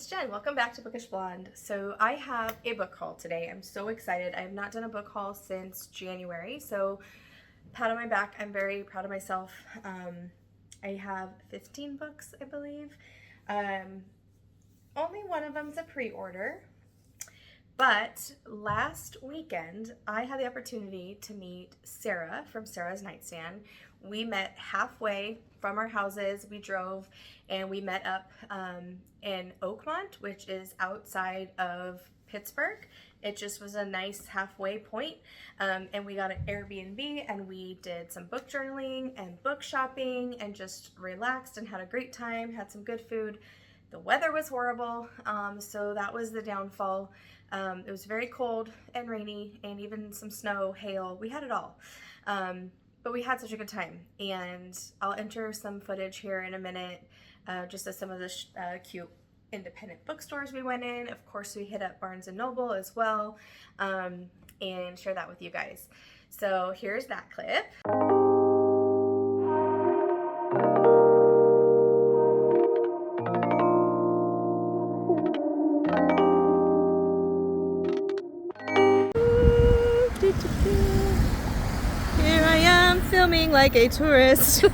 it's Jen. Welcome back to Bookish Blonde. So I have a book haul today. I'm so excited. I have not done a book haul since January, so pat on my back. I'm very proud of myself. I have 15 books, I believe. Only one of them's a pre-order, but last weekend I had the opportunity to meet Sarah from Sarah's Nightstand. We met halfway from our houses. We drove and we met up in Oakmont, which is outside of Pittsburgh. It just was a nice halfway point. And we got an Airbnb and we did some book journaling and book shopping and just relaxed and had a great time, had some good food. The weather was horrible, so that was the downfall. It was very cold and rainy and even some snow, hail. We had it all. But we had such a good time, and I'll enter some footage here in a minute, just of some of the cute independent bookstores we went in. Of course, we hit up Barnes & Noble as well, and share that with you guys. So here's that clip. Here I am filming like a tourist.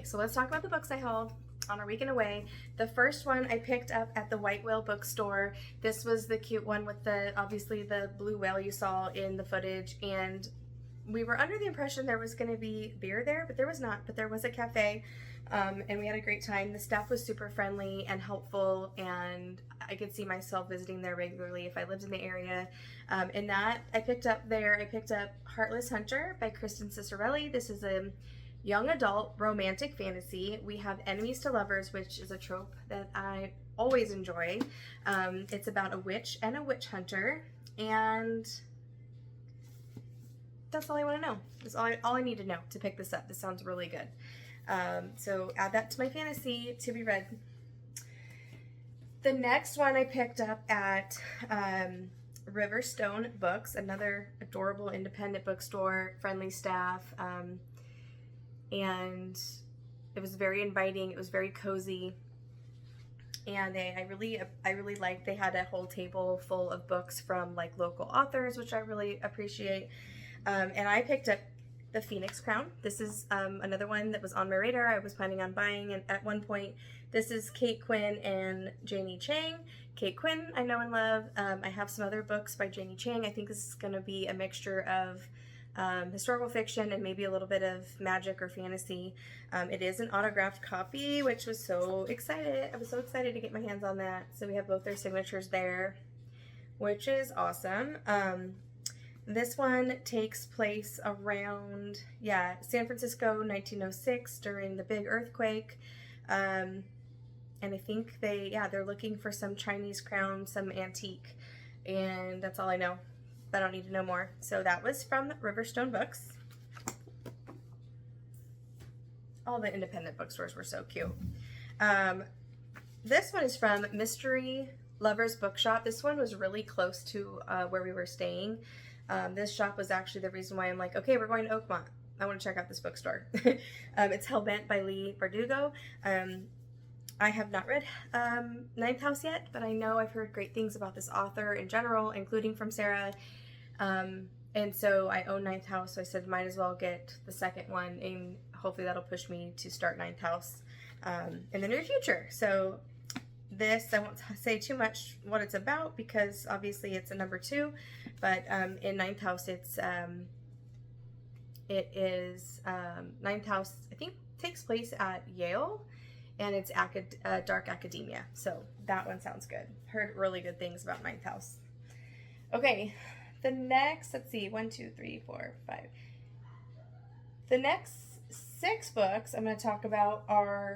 So let's talk about the books I hauled on our weekend away. The first one I picked up at the White Whale bookstore. This was the cute one with obviously the blue whale you saw in the footage, and we were under the impression there was going to be beer there, but there was not. But there was a cafe, and we had a great time. The staff was super friendly and helpful, and I could see myself visiting there regularly if I lived in the area. In that, I picked up Heartless Hunter by Kristen Cicerelli. This is a young adult romantic fantasy. We have enemies to lovers, which is a trope that I always enjoy. It's about a witch and a witch hunter, and that's all I want to know. That's all I need to know to pick this up. This sounds really good. So add that to my fantasy to be read. The next one I picked up at Riverstone Books, another adorable independent bookstore, friendly staff. And it was very inviting. It was very cozy, and I really liked. They had a whole table full of books from like local authors, which I really appreciate. And I picked up The Phoenix Crown. This is another one that was on my radar. I was planning on buying, and at one point, this is Kate Quinn and Janie Chang. Kate Quinn, I know and love. I have some other books by Janie Chang. I think this is going to be a mixture of historical fiction and maybe a little bit of magic or fantasy. It is an autographed copy, which was so excited. I was so excited to get my hands on that. So we have both their signatures there, which is awesome. This one takes place around, San Francisco, 1906, during the big earthquake. And I think they're looking for some Chinese crown, some antique, and that's all I know. I don't need to know more. So that was from Riverstone Books. All the independent bookstores were so cute. This one is from Mystery Lover's Bookshop. This one was really close to where we were staying. This shop was actually the reason why I'm like, okay, we're going to Oakmont. I want to check out this bookstore. It's Hellbent by Lee Bardugo. I have not read Ninth House yet, but I know I've heard great things about this author in general, including from Sarah. And so I own Ninth House, so I said might as well get the second one, and hopefully that'll push me to start Ninth House in the near future. So this, I won't say too much what it's about because obviously it's a number 2, but in Ninth House it is Ninth House, I think, takes place at Yale, and it's dark academia. So that one sounds good. Heard really good things about Ninth House. Okay, the next, let's see, 1, 2, 3, 4, 5. The next 6 books I'm going to talk about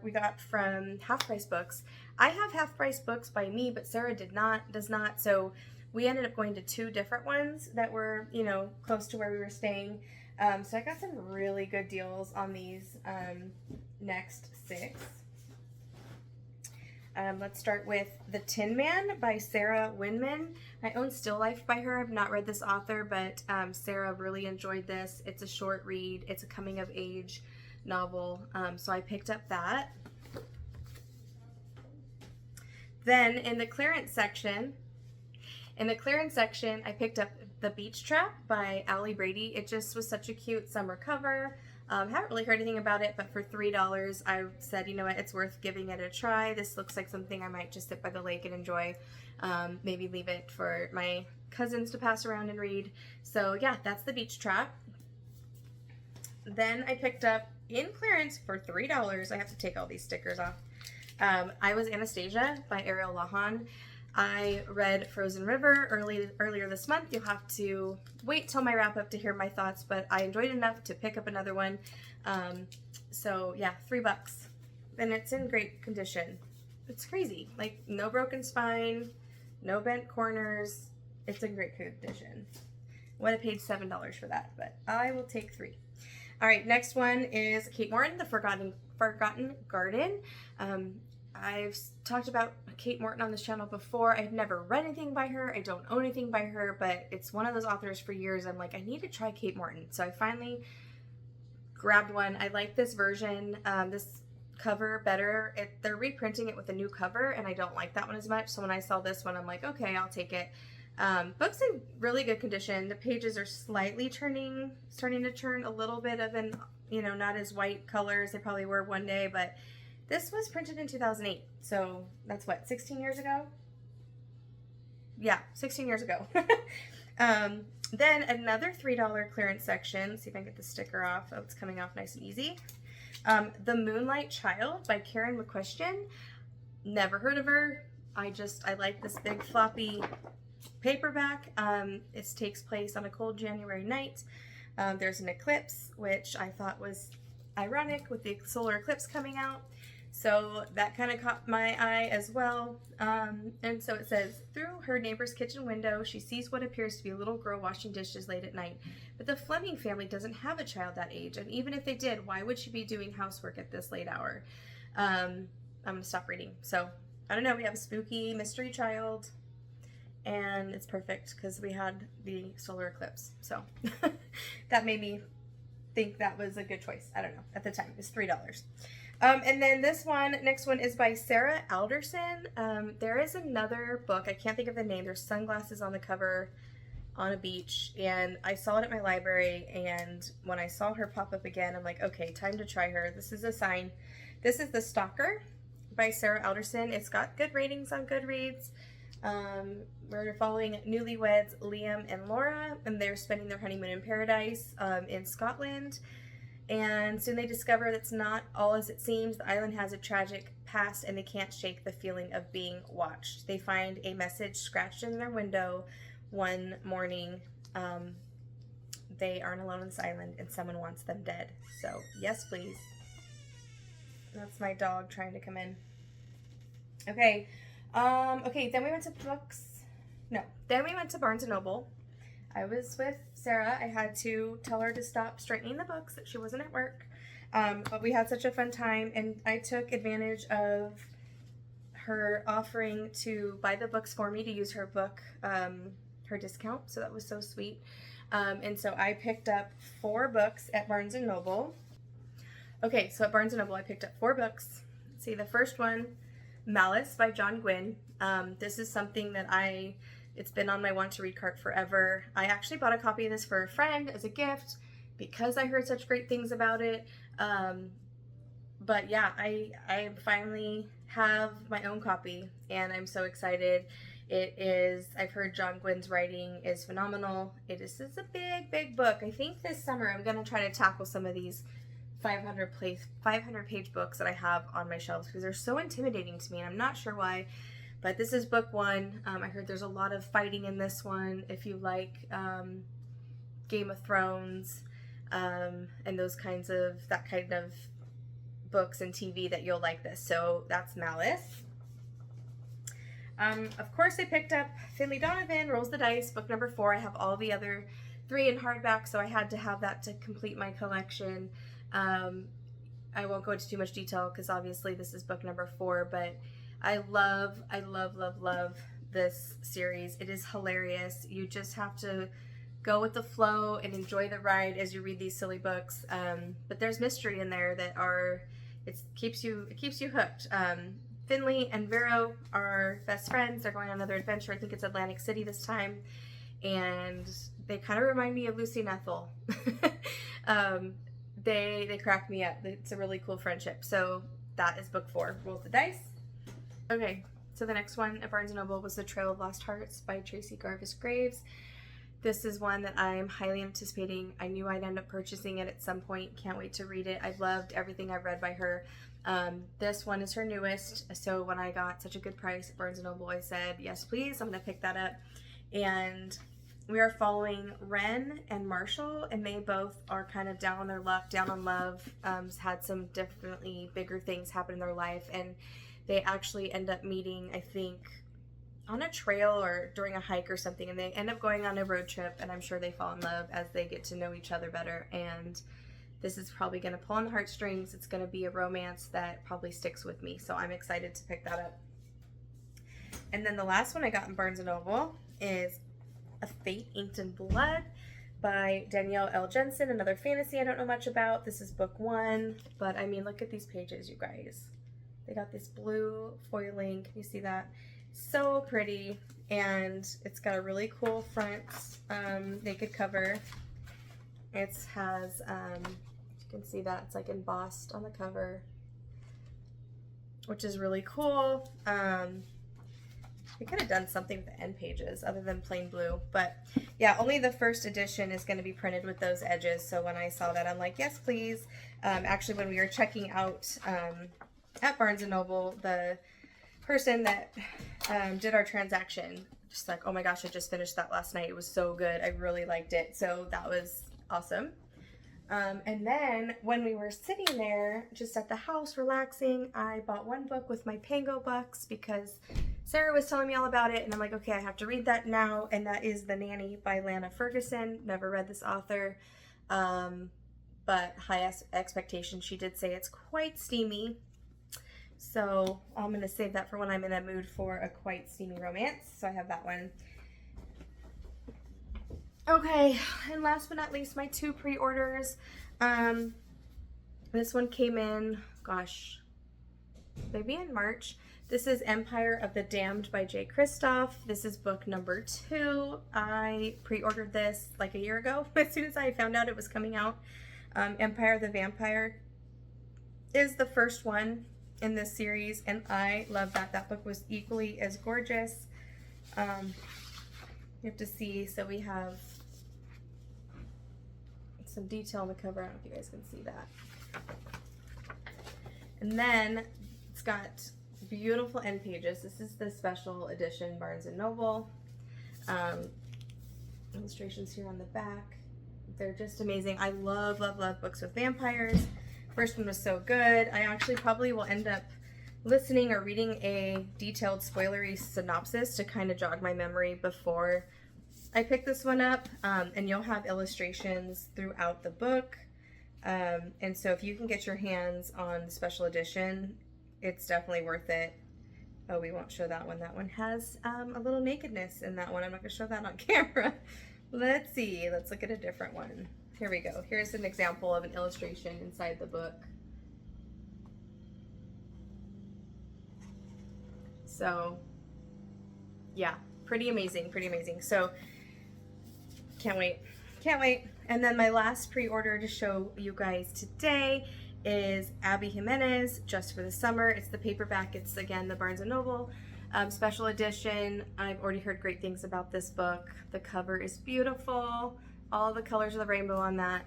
we got from Half Price Books. I have Half Price Books by me, but Sarah does not. So we ended up going to 2 different ones that were, you know, close to where we were staying. So I got some really good deals on these next 6. Let's start with The Tin Man by Sarah Winman. I own Still Life by her. I've not read this author, but Sarah really enjoyed this. It's a short read. It's a coming of age novel. So I picked up that. Then in the clearance section, I picked up The Beach Trap by Allie Brady. It just was such a cute summer cover. Haven't really heard anything about it, but for $3, I said, you know what, it's worth giving it a try. This looks like something I might just sit by the lake and enjoy. Maybe leave it for my cousins to pass around and read. So yeah, that's The Beach Trap. Then I picked up in clearance for $3. I have to take all these stickers off. I Was Anastasia by Ariel Lahan. I read Frozen River earlier this month. You'll have to wait till my wrap up to hear my thoughts, but I enjoyed it enough to pick up another one. So yeah, $3. And it's in great condition. It's crazy. Like, no broken spine, no bent corners. It's in great condition. Would have paid $7 for that, but I will take 3. All right, next one is Kate Morton, The Forgotten Garden. I've talked about Kate Morton on this channel before. I've never read anything by her. I don't own anything by her, but it's one of those authors for years. I'm like, I need to try Kate Morton. So I finally grabbed one. I like this version, this cover better. They're reprinting it with a new cover, and I don't like that one as much. So when I saw this one, I'm like, okay, I'll take it. Book's in really good condition. The pages are slightly starting to turn a little bit of an, you know, not as white color as they probably were one day, but this was printed in 2008, so that's what, 16 years ago? Yeah, 16 years ago. Then another $3 clearance section. See if I can get the sticker off. Oh, it's coming off nice and easy. The Moonlight Child by Karen McQuestion. Never heard of her. I like this big floppy paperback. It takes place on a cold January night. There's an eclipse, which I thought was ironic with the solar eclipse coming out. So that kind of caught my eye as well. And so it says, through her neighbor's kitchen window, she sees what appears to be a little girl washing dishes late at night. But the Fleming family doesn't have a child that age. And even if they did, why would she be doing housework at this late hour? I'm going to stop reading. So I don't know. We have a spooky mystery child. And it's perfect because we had the solar eclipse. So that made me think that was a good choice. I don't know. At the time, it's $3. And then next one is by Sarah Alderson. There is another book, I can't think of the name. There's sunglasses on the cover on a beach, and I saw it at my library, and when I saw her pop up again, I'm like, okay, time to try her. This is a sign. This is The Stalker by Sarah Alderson. It's got good ratings on Goodreads. We're following newlyweds Liam and Laura, and they're spending their honeymoon in paradise in Scotland. And soon they discover that's not all as it seems. The island has a tragic past, and they can't shake the feeling of being watched. They find a message scratched in their window one morning. They aren't alone on this island, and someone wants them dead. So, yes, please. That's my dog trying to come in. Okay. Okay, then we went to Then we went to Barnes & Noble. I was with Sarah. I had to tell her to stop straightening the books, that she wasn't at work. But we had such a fun time, and I took advantage of her offering to buy the books for me to use her book, her discount. So that was so sweet. And so I picked up 4 books at Barnes & Noble. Okay, so at Barnes & Noble I picked up 4 books. Let's see, the first one, Malice by John Gwynne. This is something that it's been on my want to read cart forever. I actually bought a copy of this for a friend as a gift because I heard such great things about it. But yeah, I finally have my own copy and I'm so excited. I've heard John Gwynne's writing is phenomenal. This is a big book. I think this summer I'm going to try to tackle some of these 500 page books that I have on my shelves because they're so intimidating to me and I'm not sure why. But this is book 1. I heard there's a lot of fighting in this one. If you like Game of Thrones and that kind of books and TV, that you'll like this. So that's Malice. Of course I picked up Finley Donovan, Rolls the Dice, book number 4. I have all the other 3 in hardback, so I had to have that to complete my collection. I won't go into too much detail because obviously this is book number 4, but I love this series. It is hilarious. You just have to go with the flow and enjoy the ride as you read these silly books. But there's mystery in there it keeps you hooked. Finley and Vero are best friends. They're going on another adventure. I think it's Atlantic City this time. And they kind of remind me of Lucy and Ethel. They crack me up. It's a really cool friendship. So that is book 4, Rolls the Dice. Okay, so the next one at Barnes & Noble was The Trail of Lost Hearts by Tracy Garvis Graves. This is one that I'm highly anticipating. I knew I'd end up purchasing it at some point. Can't wait to read it. I've loved everything I've read by her. This one is her newest, so when I got such a good price at Barnes & Noble, I said, yes, please, I'm going to pick that up. And we are following Ren and Marshall, and they both are kind of down on their luck, down on love, had some definitely bigger things happen in their life, and they actually end up meeting, I think, on a trail or during a hike or something, and they end up going on a road trip, and I'm sure they fall in love as they get to know each other better. And this is probably going to pull on the heartstrings. It's going to be a romance that probably sticks with me, so I'm excited to pick that up. And then the last one I got in Barnes & Noble is A Fate Inked in Blood by Danielle L. Jensen, another fantasy I don't know much about. This is book 1, but I mean, look at these pages, you guys. They got this blue foiling. Can you see that? So pretty, and it's got a really cool front naked cover. It has, you can see that it's like embossed on the cover, which is really cool. We could have done something with the end pages other than plain blue, but yeah, only the first edition is going to be printed with those edges. So when I saw that, I'm like, yes, please. Actually, when we were checking out at Barnes & Noble, the person that did our transaction just like, oh my gosh, I just finished that last night. It was so good. I really liked it. So that was awesome. And then when we were sitting there just at the house relaxing, I bought one book with my PangoBooks because Sarah was telling me all about it, and I'm like, okay, I have to read that now, and that is The Nanny by Lana Ferguson. Never read this author, but high expectations. She did say it's quite steamy, so I'm going to save that for when I'm in a mood for a quite steamy romance, so I have that one. Okay, and last but not least, my 2 pre-orders. This one came in, gosh, maybe in March. This is Empire of the Damned by Jay Kristoff. This is book number 2. I pre-ordered this like a year ago as soon as I found out it was coming out. Empire of the Vampire is the first one in this series, and I love that. That book was equally as gorgeous. You have to see, so we have some detail on the cover. I don't know if you guys can see that. And then it's got beautiful end pages. This is the special edition Barnes & Noble. Illustrations here on the back. They're just amazing. I love, love, love books with vampires. First one was so good. I actually probably will end up listening or reading a detailed spoilery synopsis to kind of jog my memory before I pick this one up, and you'll have illustrations throughout the book, and so if you can get your hands on the special edition, it's definitely worth it. Oh, we won't show that one. That one has a little nakedness in that one. I'm not going to show that on camera. Let's see. Let's look at a different one. Here we go. Here's an example of an illustration inside the book. So, yeah, pretty amazing, pretty amazing. So, can't wait. Can't wait. And then my last pre-order to show you guys today is Abby Jimenez, Just for the Summer. It's the paperback. It's, again, the Barnes & Noble special edition. I've already heard great things about this book. The cover is beautiful. All the colors of the rainbow on that.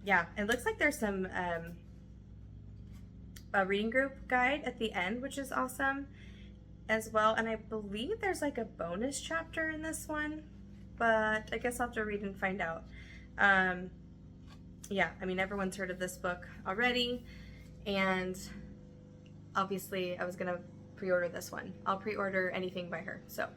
Yeah, it looks like there's some a reading group guide at the end, which is awesome as well. And I believe there's like a bonus chapter in this one, but I guess I'll have to read and find out. Yeah, I mean, everyone's heard of this book already, and obviously I was gonna pre-order this one. I'll pre-order anything by her. So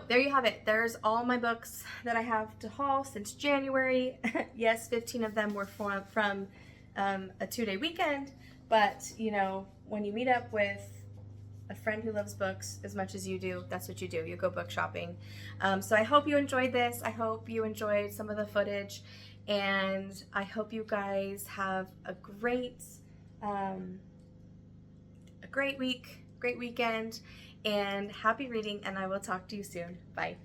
there you have it. There's all my books that I have to haul since January. Yes, 15 of them were from a 2-day weekend, but you know, when you meet up with a friend who loves books as much as you do, that's what you do. You go book shopping. So I hope you enjoyed this. I hope you enjoyed some of the footage, and I hope you guys have a great week, great weekend, and happy reading, and I will talk to you soon. Bye.